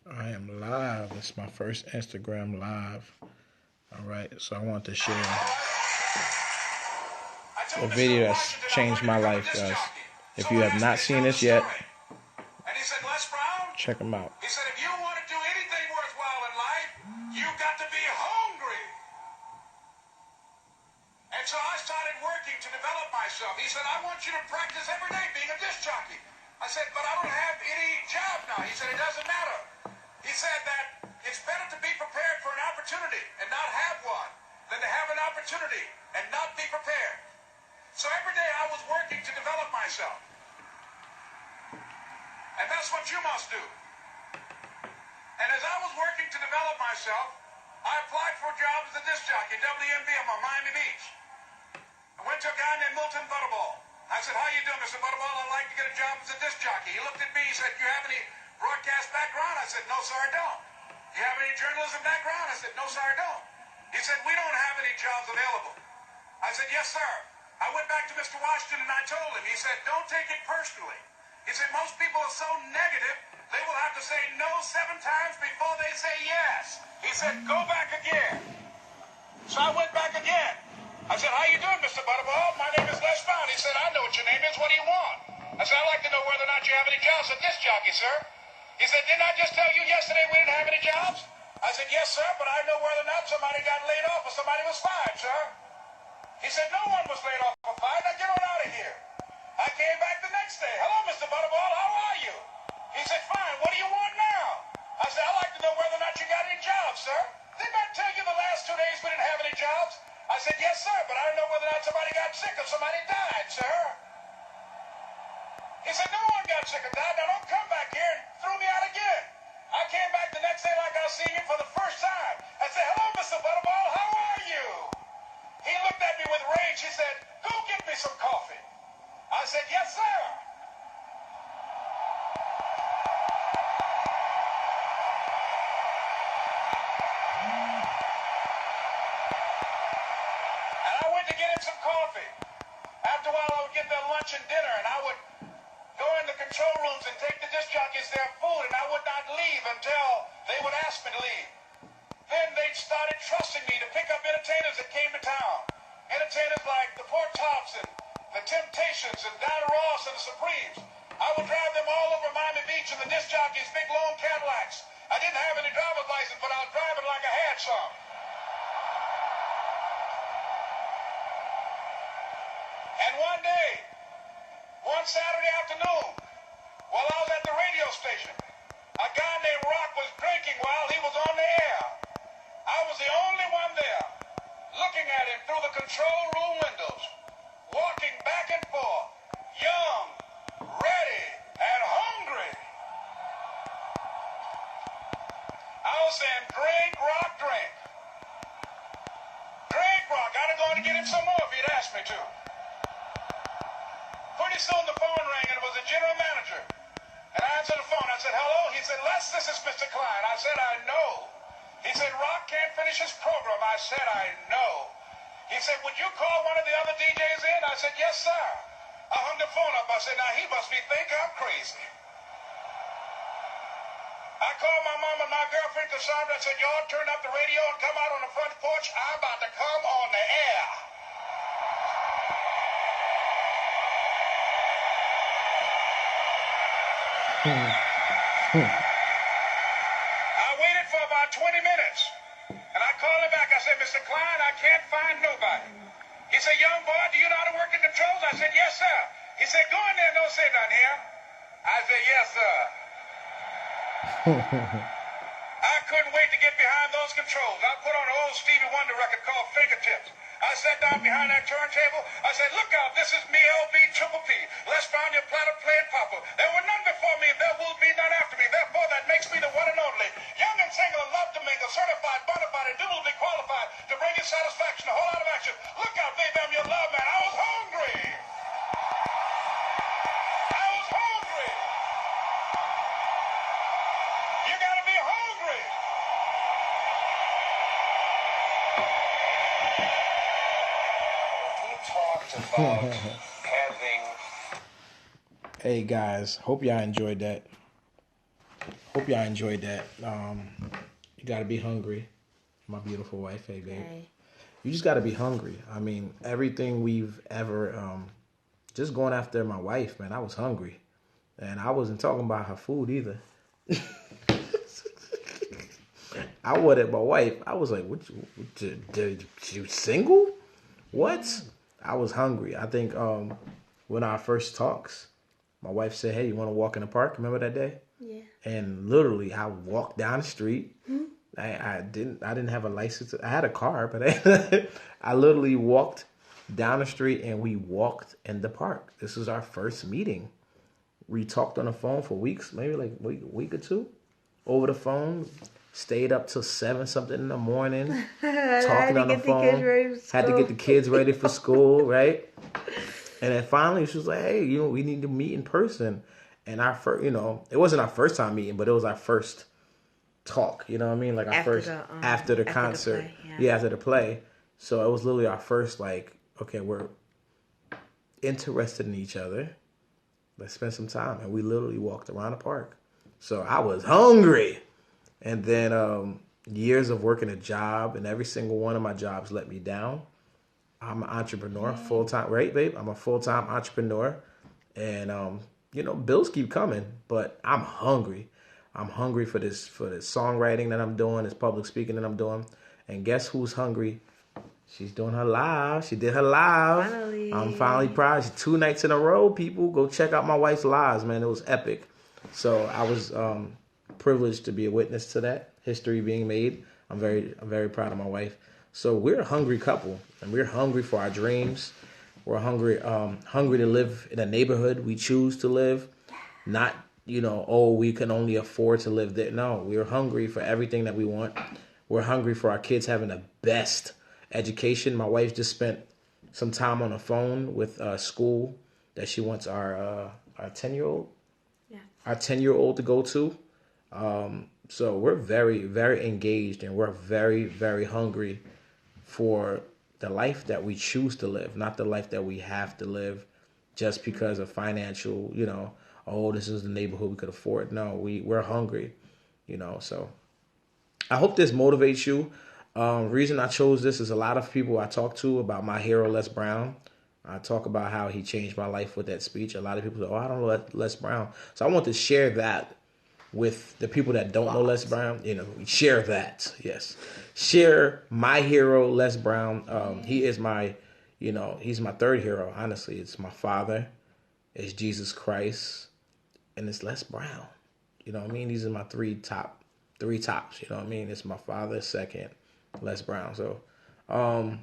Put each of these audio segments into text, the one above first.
I am live. It's my first Instagram live. All right, so I want to share a video that's changed my life, guys. If you have not seen this yet, check them out. He said, if you want to do anything worthwhile in life, you've got to be hungry. And so I started working to develop myself. He said, I want you to practice every day being a disc jockey. I said, but I don't have any job now. He said, it doesn't matter. He said that it's better to be prepared for an opportunity and not have one than to have an opportunity and not be prepared. So every day I was working to develop myself. And that's what you must do. And as I was working to develop myself, I applied for a job as a disc jockey, WMBM on Miami Beach. I went to a guy named Milton Butterball. I said, how you doing, Mr. Butterball? I'd like to get a job as a disc jockey. He looked at me, he said, you have any broadcast background? I said, no, sir, I don't. You have any journalism background? I said, no, sir, I don't. He said, we don't have any jobs available. I said, yes, sir. I went back to Mr. Washington and I told him. He said, don't take it personally. He said, most people are so negative, they will have to say no 7 times before they say yes. He said, go back again. So I went back again. I said, how you doing, Mr. Butterball? My name is Reshaped. He said, I know what your name is. What do you want? I said, I'd like to know whether or not you have any jobs as a disc jockey, sir. He said, didn't I just tell you yesterday we didn't have any jobs? I said, yes, sir, but I know whether or not somebody got laid off or somebody was fired, sir. He said, no one was laid off or fired. Now get on out of here. I came back the next day. Hello, Mr. Butterball. How are you? He said, fine. What do you want now? I said, I'd like to know whether or not you got any jobs, sir. Didn't I tell you the last 2 days we didn't have any jobs? I said, yes, sir, but I don't know whether or not somebody got sick or somebody died, sir. He said, no one got sick or died. Now don't come back here and throw me out again. I came back the next day like I was seeing him for the first time. I said, hello, Mr. Butterball. How are you? He looked at me with rage. He said, go get me some coffee. I said, yes, sir. And I went to get him some coffee. After a while, I would get their lunch and dinner, and I would go in the control rooms and take the disc jockeys their food, and I would not leave until they would ask me to leave. Then they started trusting me to pick up entertainers that came to town. Entertainers like the Port Tops and the Temptations and Diana Ross and the Supremes. I would drive them all over Miami Beach in the disc jockeys' big long Cadillacs. I didn't have any driver's license, but I was driving like I had some. And one Saturday afternoon, while I was at the radio station, a guy named Rock was drinking while he was on the air. I was the only one there, looking at him through the control room windows, walking back and forth, young, ready, and hungry. I was saying, drink, Rock, drink. Drink, Rock. I'd have gone to get him some more if he'd asked me to. Pretty soon the phone rang and it was the general manager. And I answered the phone. I said, hello? He said, Les, this is Mr. Klein. I said, I know. He said, Rock can't finish his program. I said, I know. He said, would you call one of the other DJs in? I said, yes, sir. I hung the phone up. I said, now he must be thinking I'm crazy. I called my mom and my girlfriend, Cassandra. I said, y'all turn up the radio and come out on the front porch. I'm about to come on the air. I waited for about 20 minutes, and I called him back. I said, Mr. Klein, I can't find nobody. He said, young boy, do you know how to work the controls? I said, yes, sir. He said, go in there and don't say nothing here. I said, yes, sir. I couldn't wait to get behind those controls. I put on an old Stevie Wonder record called Fingertips. I sat down behind that turntable. I said, look out, this is me, LB Triple P. Les Brown, your platter playing papa. There were none before me, and there will be none after me. Therefore, that makes me the one and only. Young and single and love to mingle, certified, bona fide, indubitably qualified to bring you satisfaction, a whole lot of action. Look out, baby, I'm your love man. I was hungry. I was hungry. You gotta be hungry. Talked about having. Hey guys, hope y'all enjoyed that. Hope y'all enjoyed that. You gotta be hungry. My beautiful wife, hey babe. Hey. You just gotta be hungry. I mean, everything we've ever just going after my wife, man, I was hungry. And I wasn't talking about her food either. I wanted my wife. I was like, you single? What? I was hungry. I think when our first talks, my wife said, hey, you want to walk in the park? Remember that day? Yeah. And literally, I walked down the street. I didn't have a license. I had a car, but I literally walked down the street and we walked in the park. This was our first meeting. We talked on the phone for weeks, maybe like a week or two, over the phone. Stayed up till 7 something in the morning, talking on the phone. Had to get the kids ready for school, right? And then finally, she was like, "Hey, we need to meet in person." And our first, it wasn't our first time meeting, but it was our first talk. You know what I mean? Like our After first the, after the after the concert, play, yeah. after the play. So it was literally our first, like, okay, we're interested in each other. Let's spend some time. And we literally walked around the park. So I was hungry. And then years of working a job, and every single one of my jobs let me down. I'm an entrepreneur, full-time, right, babe? I'm a full-time entrepreneur. And, bills keep coming, but I'm hungry. I'm hungry for this songwriting that I'm doing, this public speaking that I'm doing. And guess who's hungry? She's doing her live. She did her live. Finally. I'm finally proud. She's 2 nights in a row. People, go check out my wife's lives, man. It was epic. So I was privileged to be a witness to that history being made. I'm very proud of my wife. So we're a hungry couple, and we're hungry for our dreams. We're hungry to live in a neighborhood we choose to live, not we can only afford to live there. No, we're hungry for everything that we want. We're hungry for our kids having the best education. My wife just spent some time on the phone with school that she wants our 10-year-old, our 10-year-old to go to. So we're very, very engaged, and we're very, very hungry for the life that we choose to live, not the life that we have to live just because of financial, this is the neighborhood we could afford. No, we're hungry, so I hope this motivates you. Reason I chose this is a lot of people I talk to about my hero, Les Brown. I talk about how he changed my life with that speech. A lot of people say, I don't know Les Brown. So I want to share that with the people that don't know Les Brown. Share that. Yes. Share my hero, Les Brown. He is my, he's my third hero. Honestly, it's my father, it's Jesus Christ, and it's Les Brown. You know what I mean? These are my three tops. You know what I mean? It's my father, second, Les Brown. So I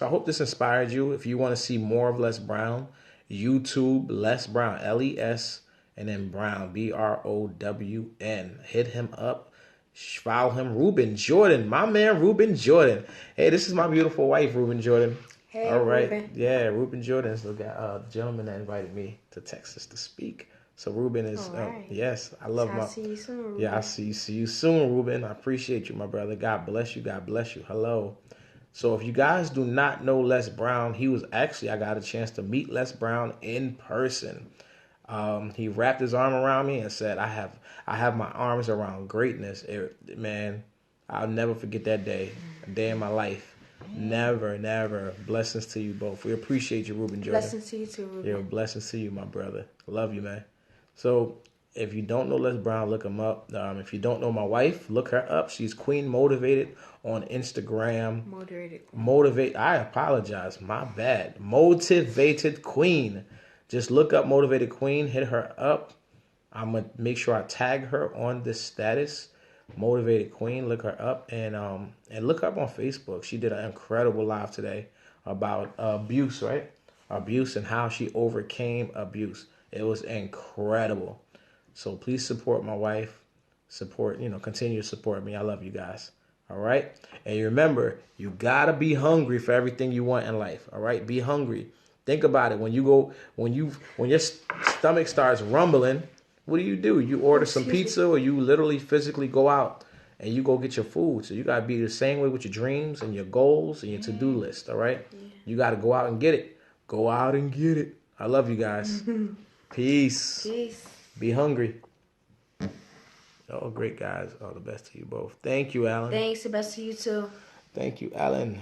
hope this inspired you. If you want to see more of Les Brown, YouTube Les Brown, LES, and then Brown, BROWN. Hit him up. Follow him. Ruben Jordan, my man Ruben Jordan. Hey, this is my beautiful wife, Ruben Jordan. Hey, all right. Ruben. Yeah, Ruben Jordan is the gentleman that invited me to Texas to speak. So Ruben is, right. yes, I love I'll see you soon, Ruben. Yeah, I'll see you soon, Ruben. I appreciate you, my brother. God bless you. God bless you. Hello. So if you guys do not know Les Brown, he was actually, I got a chance to meet Les Brown in person. He wrapped his arm around me and said, I have my arms around greatness. Man, I'll never forget that day, a day in my life. Never, never. Blessings to you both. We appreciate you, Ruben Jordan. Blessings to you too, Ruben. Yeah, blessings to you, my brother. Love you, man. So if you don't know Les Brown, look him up. If you don't know my wife, look her up. She's Queen Motivated on Instagram. I apologize. My bad. Motivated Queen. Just look up Motivated Queen. Hit her up. I'm going to make sure I tag her on this status. Motivated Queen. Look her up. And look her up on Facebook. She did an incredible live today about abuse, right? Abuse and how she overcame abuse. It was incredible. So please support my wife. Continue to support me. I love you guys. All right. And remember, you got to be hungry for everything you want in life. All right. Be hungry. Think about it. When your stomach starts rumbling, what do? You order some pizza, or you literally physically go out and you go get your food. So you got to be the same way with your dreams and your goals and your to-do list. All right. Yeah. You got to go out and get it. Go out and get it. I love you guys. Peace. Peace. Be hungry. Oh, great guys. All the best to you both. Thank you, Alan. Thanks. The best to you too. Thank you, Alan.